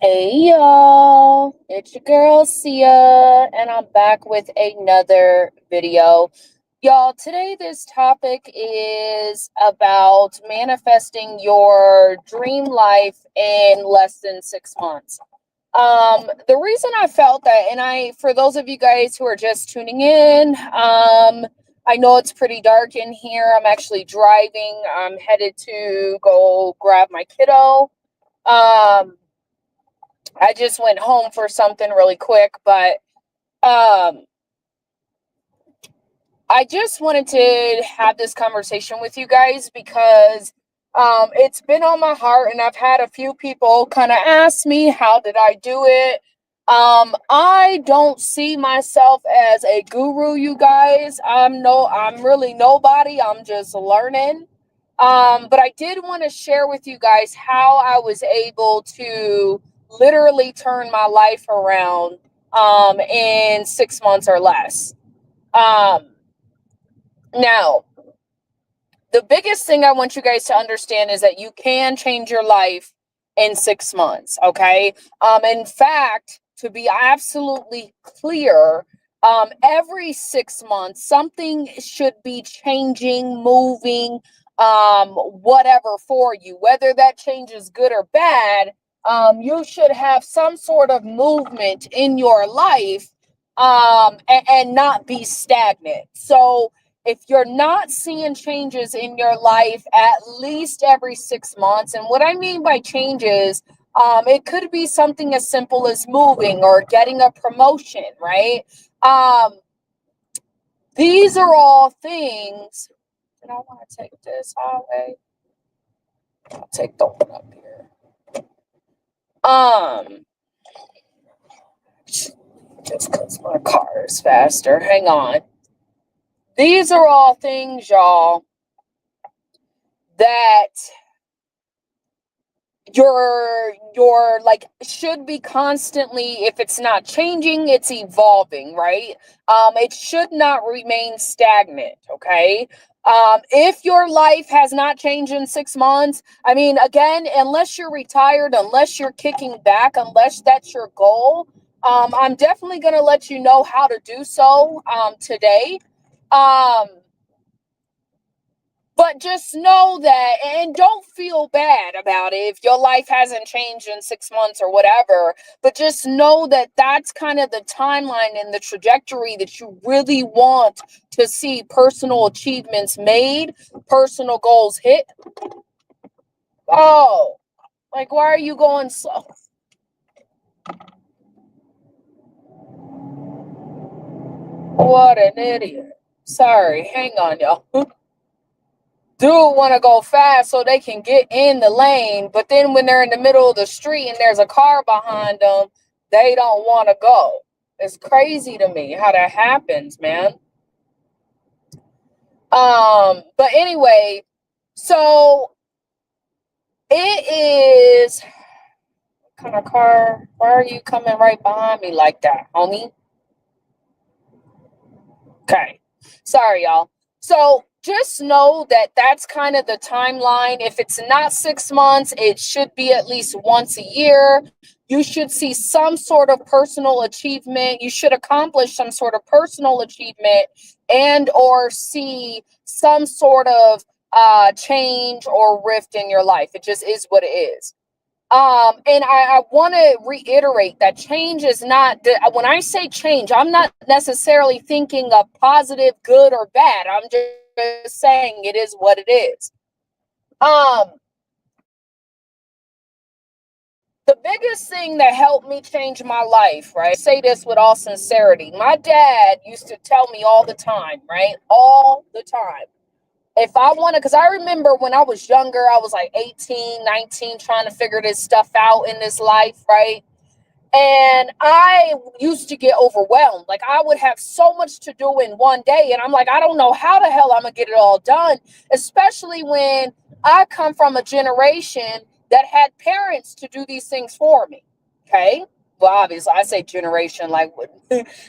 Hey y'all, it's your girl Sia, and I'm back with another video. Y'all, today this topic is about manifesting your dream life in less than 6 months. The reason I felt that, and for those of you guys who are just tuning in, I know it's pretty dark in here. I'm actually driving. I'm headed to go grab my kiddo. Um, I just went home for something really quick, but um, I just wanted to have this conversation with you guys because it's been on my heart, and I've had a few people kind of ask me, how did I do it? I don't see myself as a guru, you guys. I'm really nobody. I'm just learning. But I did want to share with you guys how I was able to literally turn my life around in 6 months or less. Um, Now, the biggest thing I want you guys to understand is that you can change your life in 6 months. Okay. In fact, to be absolutely clear, every 6 months, something should be changing, moving, whatever for you, whether that change is good or bad. You should have some sort of movement in your life, and not be stagnant. So, if you're not seeing changes in your life at least every 6 months, and what I mean by changes, it could be something as simple as moving or getting a promotion, right? Um, these are all things. And I want to take this highway. I'll take the one up here. Um, just because my car is faster. Hang on. These are all things, y'all, that your like should be constantly, if it's not changing, it's evolving, right? It should not remain stagnant. Okay. If your life has not changed in 6 months, I mean, again, unless you're retired, unless you're kicking back, unless that's your goal, I'm definitely going to let you know how to do so today. um but just know that, and don't feel bad about it if your life hasn't changed in 6 months or whatever. But just know that that's kind of the timeline and the trajectory that you really want to see personal achievements made, personal goals hit. Oh, like, why are you going slow? What an idiot. Sorry, hang on, y'all. Dude want to go fast so they can get in the lane, but then when they're in the middle of the street and there's a car behind them, they don't want to go. It's crazy to me how that happens, man. But anyway, so it is, what kind of car? Why are you coming right behind me like that, homie? Okay. Sorry, y'all. So just know that that's kind of the timeline. If it's not 6 months, it should be at least once a year. You should see some sort of personal achievement. You should accomplish some sort of personal achievement and or see some sort of change or rift in your life. It just is what it is. And I want to reiterate that change is not, when I say change, I'm not necessarily thinking of positive, good, or bad. I'm just saying it is what it is. Um, the biggest thing that helped me change my life, right? I say this with all sincerity. My dad used to tell me all the time, right? All the time. If I want to, because I remember when I was younger, I was like 18, 19, trying to figure this stuff out in this life, right? And I used to get overwhelmed. Like, I would have so much to do in one day. And I'm like, I don't know how the hell I'm going to get it all done, especially when I come from a generation that had parents to do these things for me. Okay. Well, obviously, I say generation like,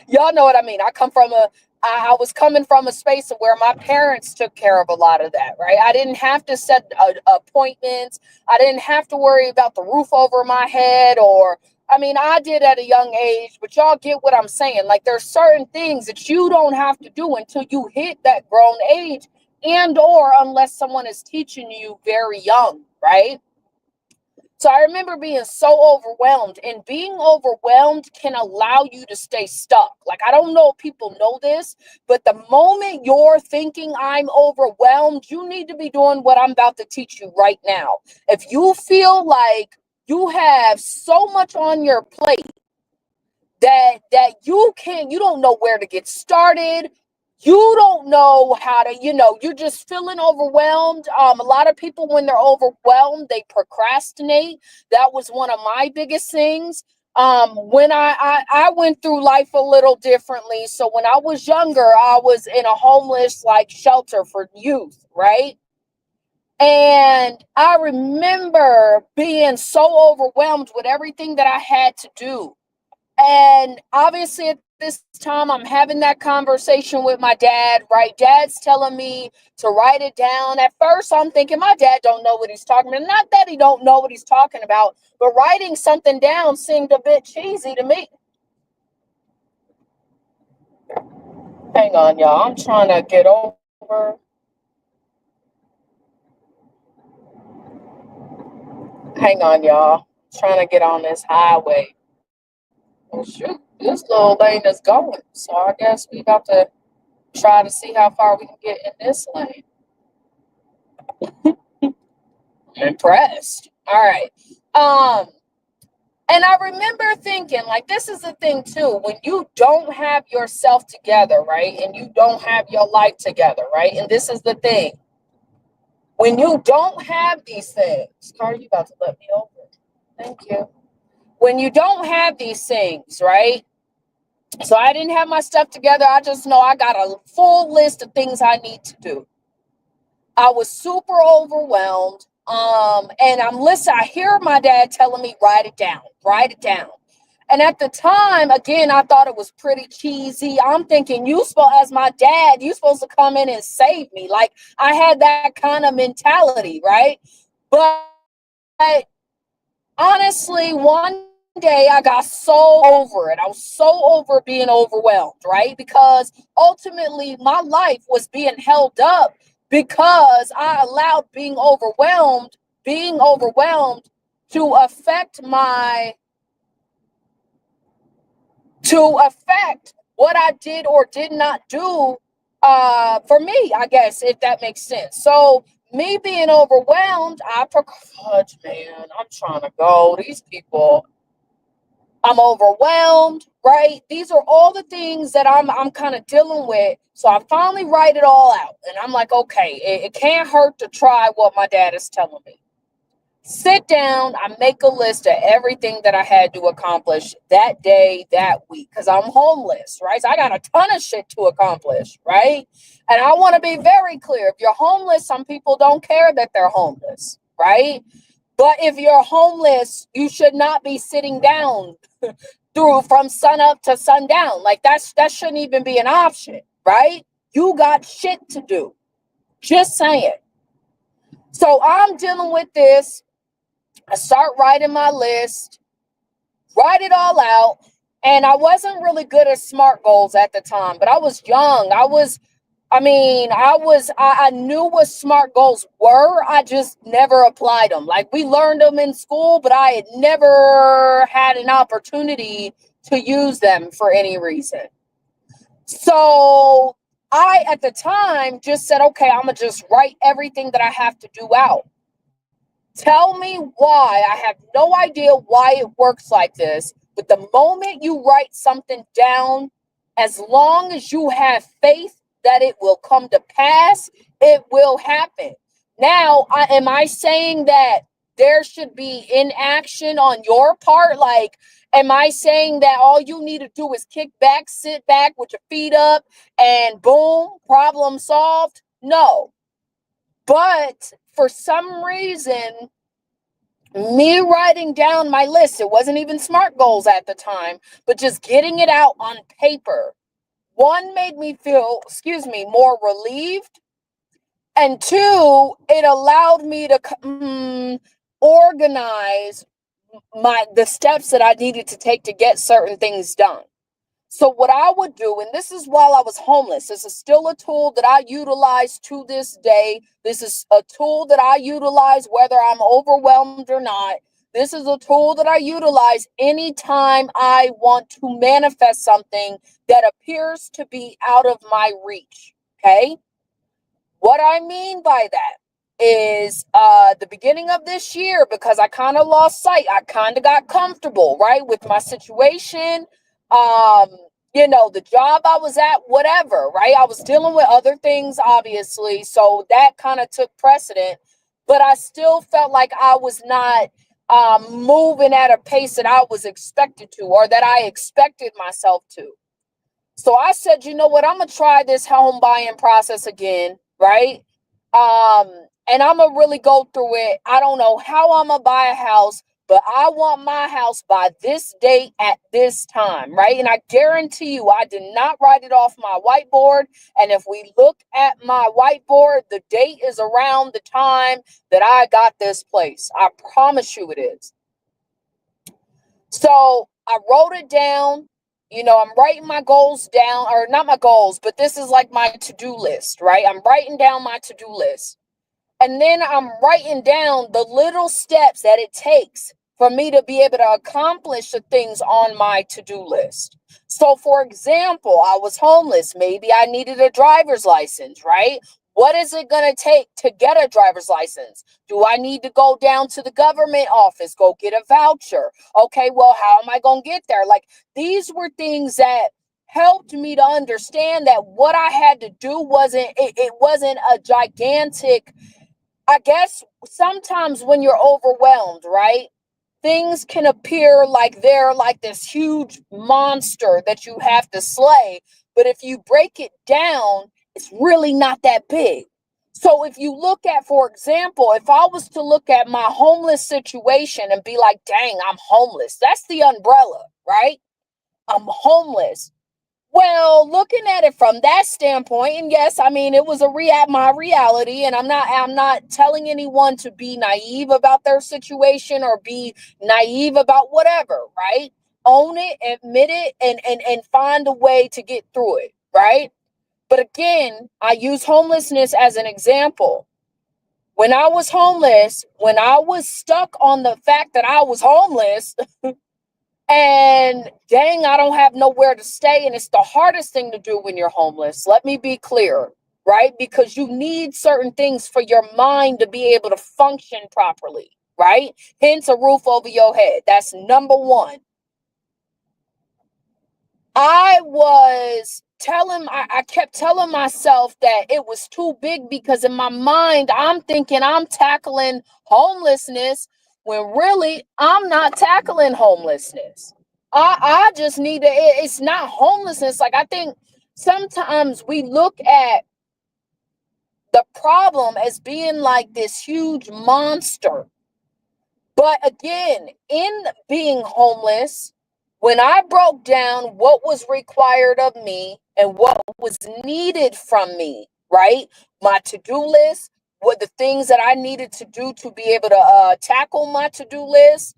y'all know what I mean. I come from I was coming from a space of where my parents took care of a lot of that, right? I didn't have to set appointments. I didn't have to worry about the roof over my head I mean, I did at a young age, but y'all get what I'm saying. Like, there's certain things that you don't have to do until you hit that grown age or unless someone is teaching you very young, right? So I remember being so overwhelmed, and being overwhelmed can allow you to stay stuck. Like, I don't know if people know this, but the moment you're thinking I'm overwhelmed, you need to be doing what I'm about to teach you right now. If you feel like you have so much on your plate that you don't know where to get started, you don't know how to, you're just feeling overwhelmed. A lot of people, when they're overwhelmed, they procrastinate. That was one of my biggest things. When I went through life a little differently. So when I was younger, I was in a homeless like shelter for youth, right? And I remember being so overwhelmed with everything that I had to do. And obviously at this time, I'm having that conversation with my dad, right? Dad's telling me to write it down. At first, I'm thinking my dad don't know what he's talking about. Not that he don't know what he's talking about, but writing something down seemed a bit cheesy to me. Hang on, y'all. I'm trying to get over. Hang on, y'all. Trying to get on this highway. Oh, shoot. This little lane is going. So I guess we got to try to see how far we can get in this lane. Impressed. All right. And I remember thinking, like, this is the thing too, when you don't have yourself together, right? And you don't have your life together, right? And this is the thing. When you don't have these things, Carter, you about to let me over. Thank you. When you don't have these things, right? So I didn't have my stuff together. I just know I got a full list of things I need to do. I was super overwhelmed. And I'm listening. I hear my dad telling me, write it down, write it down. And at the time, again, I thought it was pretty cheesy. I'm thinking, as my dad, you supposed to come in and save me. Like, I had that kind of mentality, right? But honestly, one day I got so over it. I was so over being overwhelmed, right? Because ultimately my life was being held up because I allowed being overwhelmed to affect what I did or did not do for me, I guess, if that makes sense. So me being overwhelmed, fudge, man, I'm trying to go. These people, I'm overwhelmed, right? These are all the things that I'm kind of dealing with. So I finally write it all out. And I'm like, okay, it can't hurt to try what my dad is telling me. Sit down, I make a list of everything that I had to accomplish that day, that week, because I'm homeless, right? So I got a ton of shit to accomplish, right? And I want to be very clear. If you're homeless, some people don't care that they're homeless, right? But if you're homeless, you should not be sitting down from sun up to sundown. Like, that shouldn't even be an option, right? You got shit to do. Just saying. So I'm dealing with this. I start writing my list, write it all out. And I wasn't really good at SMART goals at the time, but I was young. I knew what SMART goals were. I just never applied them. Like, we learned them in school, but I had never had an opportunity to use them for any reason. So I, at the time, just said, okay, I'm going to just write everything that I have to do out. Tell me why. I have no idea why it works like this, but the moment you write something down, as long as you have faith that it will come to pass, it will happen. Now, am I saying that there should be inaction on your part? Like, am I saying that all you need to do is kick back, sit back with your feet up, and boom, problem solved? No. But for some reason, me writing down my list, it wasn't even SMART goals at the time, but just getting it out on paper one, made me feel, more relieved. And two, it allowed me to organize the steps that I needed to take to get certain things done. So what I would do, and this is while I was homeless, this is still a tool that I utilize to this day. This is a tool that I utilize whether I'm overwhelmed or not. This is a tool that I utilize anytime I want to manifest something that appears to be out of my reach. Okay? What I mean by that is the beginning of this year, because I kind of lost sight, I kind of got comfortable, right, with my situation. The job I was at, whatever, right? I was dealing with other things, obviously, so that kind of took precedent, but I still felt like I was not moving at a pace that I was expected to, or that I expected myself to. So I said, you know what, I'm gonna try this home buying process again, right? And I'm gonna really go through it. I don't know how I'm gonna buy a house, but I want my house by this date at this time, right? And I guarantee you, I did not write it off my whiteboard. And if we look at my whiteboard, the date is around the time that I got this place. I promise you it is. So I wrote it down. I'm writing my goals down, or not my goals, but this is like my to-do list, right? I'm writing down my to-do list. And then I'm writing down the little steps that it takes for me to be able to accomplish the things on my to-do list. So, for example, I was homeless. Maybe I needed a driver's license, right? What is it going to take to get a driver's license? Do I need to go down to the government office, go get a voucher? Okay, well, how am I going to get there? Like, these were things that helped me to understand that what I had to do wasn't a gigantic, I guess sometimes when you're overwhelmed, right? Things can appear like they're like this huge monster that you have to slay. But if you break it down, it's really not that big. So if you look at, for example, if I was to look at my homeless situation and be like, dang, I'm homeless. That's the umbrella, right? I'm homeless. Well, looking at it from that standpoint, and yes, I mean it was my reality, and I'm not telling anyone to be naive about their situation or be naive about whatever, right? Own it, admit it, and find a way to get through it, right? But again, I use homelessness as an example. When I was homeless, when I was stuck on the fact that I was homeless, and dang, I don't have nowhere to stay. And it's the hardest thing to do when you're homeless. Let me be clear, right? Because you need certain things for your mind to be able to function properly, right? Hence a roof over your head. That's number one. I kept telling myself that it was too big, because in my mind, I'm thinking I'm tackling homelessness when really I'm not tackling homelessness. I just need to, it's not homelessness. Like, I think sometimes we look at the problem as being like this huge monster. But again, in being homeless, when I broke down what was required of me and what was needed from me, right? My to-do list, what the things that I needed to do to be able to tackle my to-do list,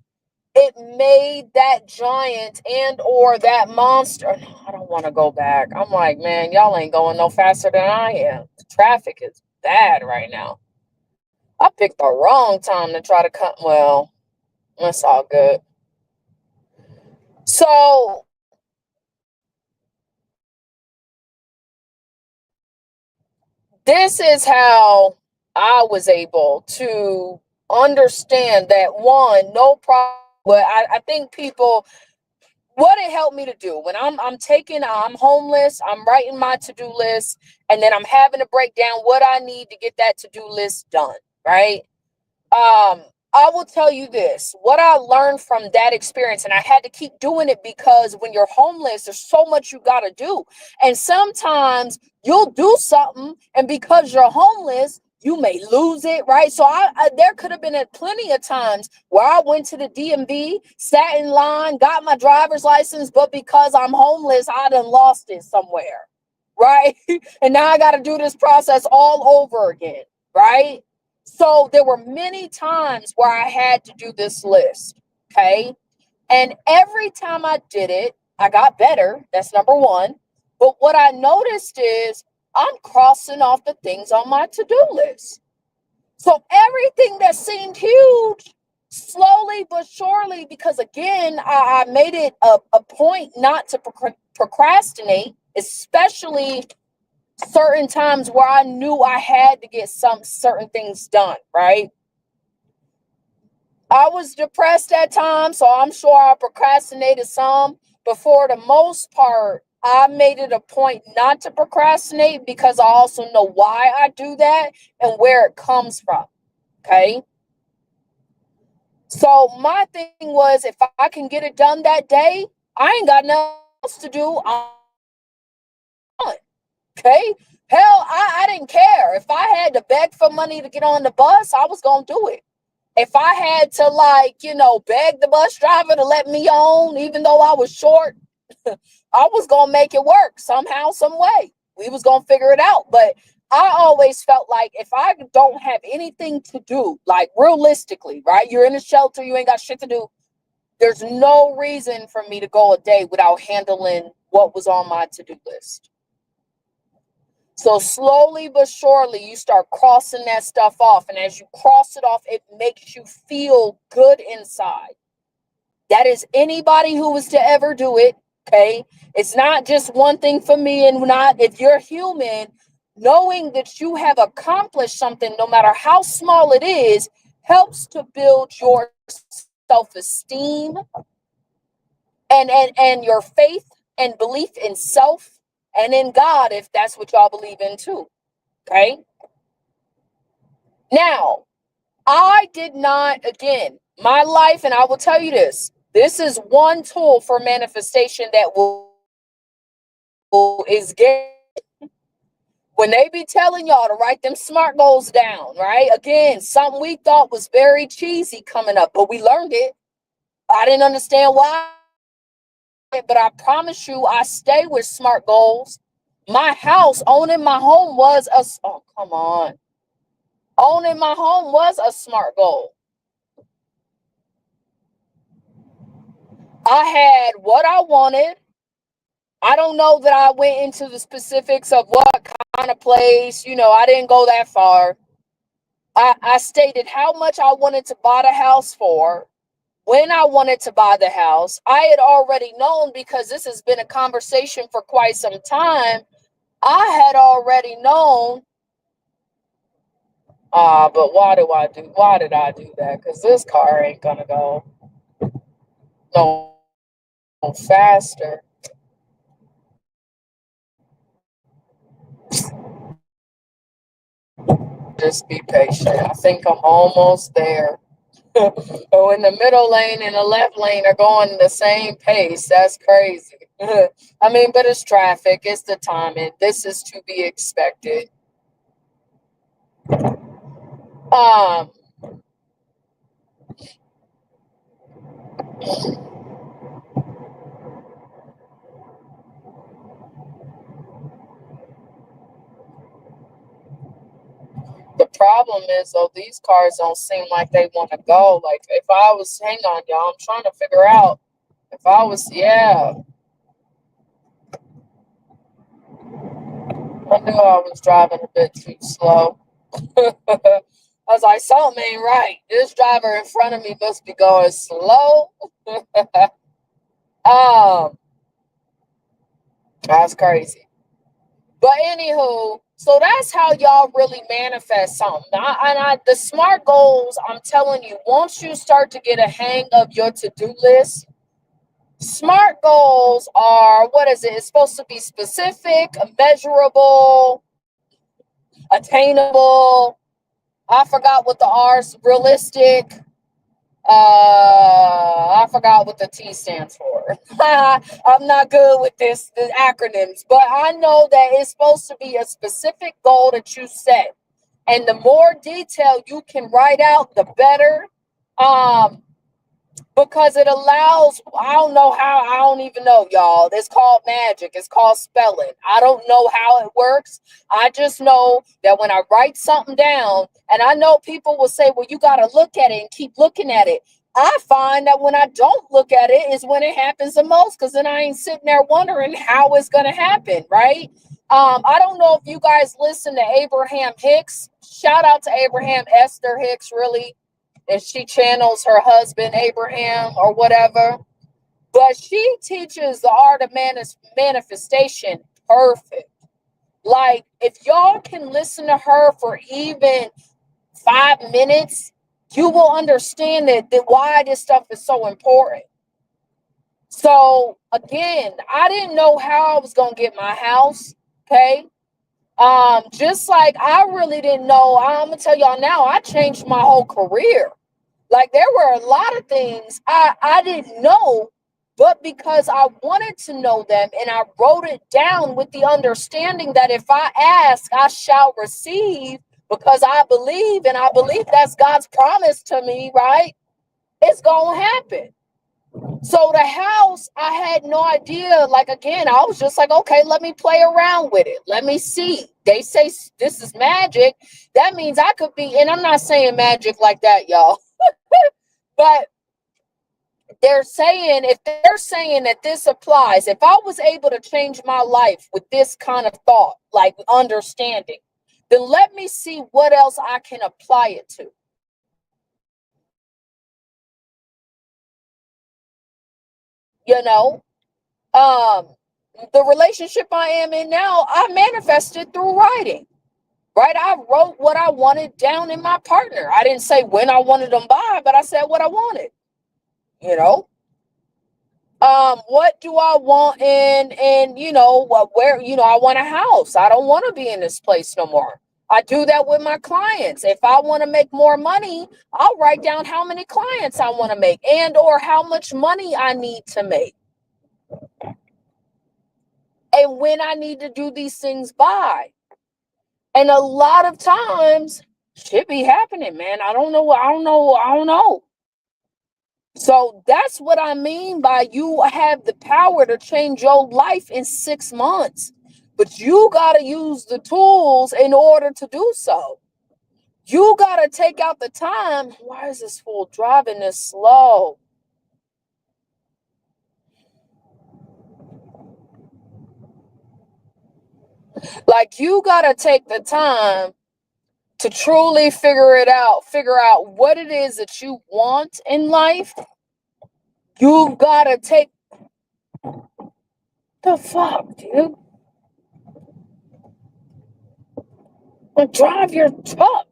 it made that giant and or that monster. I don't want to go back. I'm like, man, y'all ain't going no faster than I am. The traffic is bad right now. I picked the wrong time to try to cut. Well, that's all good. So this is how I was able to understand that, one, no problem. But I think people, what it helped me to do when I'm homeless, I'm writing my to-do list, and then I'm having to break down what I need to get that to-do list done, right? I will tell you this, what I learned from that experience, and I had to keep doing it because when you're homeless, there's so much you got to do. And sometimes you'll do something, and because you're homeless, you may lose it, right? So there could have been plenty of times where I went to the DMV, sat in line, got my driver's license, but because I'm homeless, I done lost it somewhere. right? And now I got to do this process all over again, right? So there were many times where I had to do this list, okay? And every time I did it, I got better. That's number one. But what I noticed is I'm crossing off the things on my to-do list. So everything that seemed huge, slowly but surely, because again, I made it a point not to procrastinate, especially certain times where I knew I had to get some certain things done, right? I was depressed at times, so I'm sure I procrastinated some, but for the most part, I made it a point not to procrastinate because I also know why I do that and where it comes from. Okay. So my thing was, if I can get it done that day, I ain't got nothing else to do. Okay. Hell, I didn't care. If I had to beg for money to get on the bus, I was going to do it. If I had to, beg the bus driver to let me on, even though I was short, I was going to make it work somehow, some way. We was going to figure it out. But I always felt like if I don't have anything to do, like realistically, right? You're in a shelter, you ain't got shit to do. There's no reason for me to go a day without handling what was on my to-do list. So slowly but surely, you start crossing that stuff off. And as you cross it off, it makes you feel good inside. That is anybody who was to ever do it. Okay. It's not just one thing for me. And not, if you're human, knowing that you have accomplished something, no matter how small it is, helps to build your self-esteem and your faith and belief in self and in God, if that's what y'all believe in too. Okay. Now, I did not, again, my life, and I will tell you this is one tool for manifestation that is good. When they be telling y'all to write them SMART goals down, right? Again, something we thought was very cheesy coming up, but we learned it. I didn't understand why, but I promise you, I stay with SMART goals. My house, owning my home was owning my home was a SMART goal. I had what I wanted. I don't know that I went into the specifics of what kind of place, I didn't go that far. I stated how much I wanted to buy the house for, when I wanted to buy the house. I had already known, because this has been a conversation for quite some time. I had already known. But why did I do that? Because this car ain't gonna go no faster. Just be patient. I think I'm almost there. Oh, in the middle lane and the left lane are going the same pace. That's crazy. I mean, but it's traffic. It's the timing. This is to be expected. The problem is, though, these cars don't seem like they want to go. Like, if I was, hang on, y'all, I'm trying to figure out. If I was, yeah. I knew I was driving a bit too slow. I was like, something ain't right. This driver in front of me must be going slow. That's crazy. But anywho, so that's how y'all really manifest something. The SMART goals, I'm telling you, once you start to get a hang of your to-do list, SMART goals are, what is it? It's supposed to be specific, measurable, attainable. I forgot what the R's, realistic. I forgot what the T stands for. I'm not good with the acronyms, but I know that it's supposed to be a specific goal that you set. And the more detail you can write out, the better. because it allows, I don't know how, I don't even know, y'all. It's called magic. It's called spelling. I don't know how it works. I just know that when I write something down, and I know people will say, well, you got to look at it and keep looking at it. I find that when I don't look at it is when it happens the most, because then I ain't sitting there wondering how it's going to happen, right? I don't know if you guys listen to Abraham Hicks. Shout out to Abraham Esther Hicks, really. And she channels her husband Abraham or whatever, but she teaches the art of manifestation perfect. Like, if y'all can listen to her for even 5 minutes, you will understand that why this stuff is so important. So again, I didn't know how I was gonna get my house. Okay. Just like I really didn't know, I'm gonna tell y'all now, I changed my whole career. Like, there were a lot of things I didn't know, but because I wanted to know them and I wrote it down with the understanding that if I ask, I shall receive, because I believe, and I believe that's God's promise to me, right? It's going to happen. So the house, I had no idea. Like, again, I was just like, okay, let me play around with it. Let me see. They say this is magic. That means I could be, and I'm not saying magic like that, y'all. But they're saying, if they're saying that this applies, if I was able to change my life with this kind of thought, like understanding, then let me see what else I can apply it to. You know, um, the relationship I am in now, I manifested through writing. Right? I wrote what I wanted down in my partner. I didn't say when I wanted them by, but I said what I wanted. You know, what do I want in where, I want a house. I don't want to be in this place no more. I do that with my clients. If I want to make more money, I'll write down how many clients I want to make and or how much money I need to make and when I need to do these things by. And a lot of times shit be happening, man. I don't know. So that's what I mean by you have the power to change your life in 6 months. But you got to use the tools in order to do so. You got to take out the time. Why is this fool driving this slow? Like, you got to take the time to truly figure out what it is that you want in life. You got to take the fuck, dude. Drive your truck.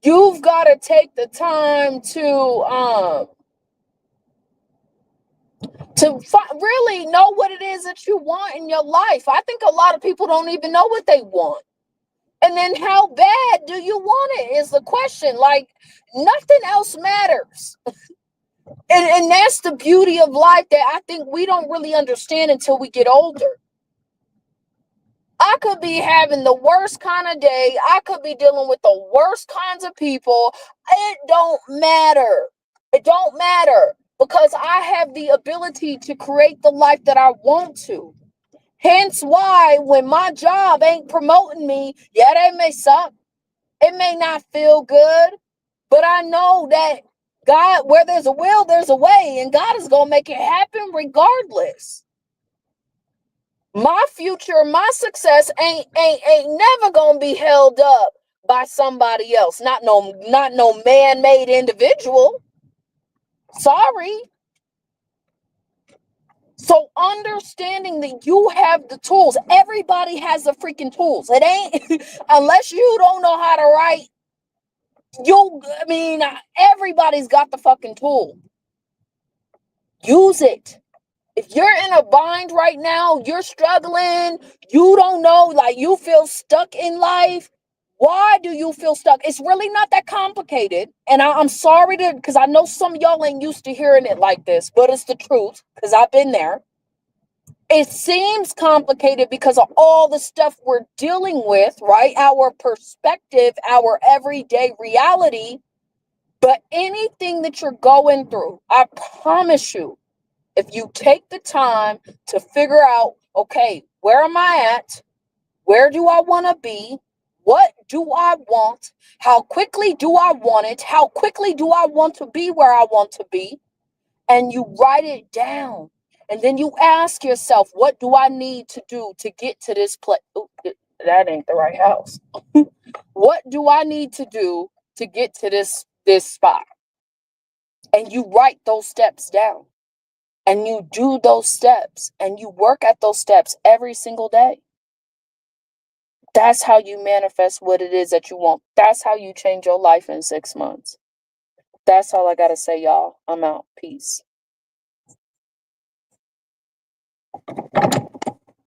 You've got to take the time to really know what it is that you want in your life. I think a lot of people don't even know what they want. And then how bad do you want it is the question. Like, nothing else matters. And that's the beauty of life that I think we don't really understand until we get older. I could be having the worst kind of day. I could be dealing with the worst kinds of people. It don't matter. It don't matter because I have the ability to create the life that I want to. Hence why when my job ain't promoting me, yeah, that may suck. It may not feel good, but I know that God, where there's a will, there's a way, and God is going to make it happen regardless. My future, my success ain't never gonna be held up by somebody else. Not no man-made individual. Sorry. So understanding that you have the tools. Everybody has the freaking tools. It ain't unless you don't know how to write. Everybody's got the fucking tool. Use it. If you're in a bind right now, you're struggling, you don't know, like you feel stuck in life. Why do you feel stuck? It's really not that complicated. And I'm sorry because I know some of y'all ain't used to hearing it like this, but it's the truth because I've been there. It seems complicated because of all the stuff we're dealing with, right? Our perspective, our everyday reality. But anything that you're going through, I promise you, if you take the time to figure out, okay, where am I at? Where do I want to be? What do I want? How quickly do I want it? How quickly do I want to be where I want to be? And you write it down. And then you ask yourself, what do I need to do to get to this place? That ain't the right house. What do I need to do to get to this spot? And you write those steps down. And you do those steps and you work at those steps every single day. That's how you manifest what it is that you want. That's how you change your life in 6 months. That's all I got to say, y'all. I'm out. Peace.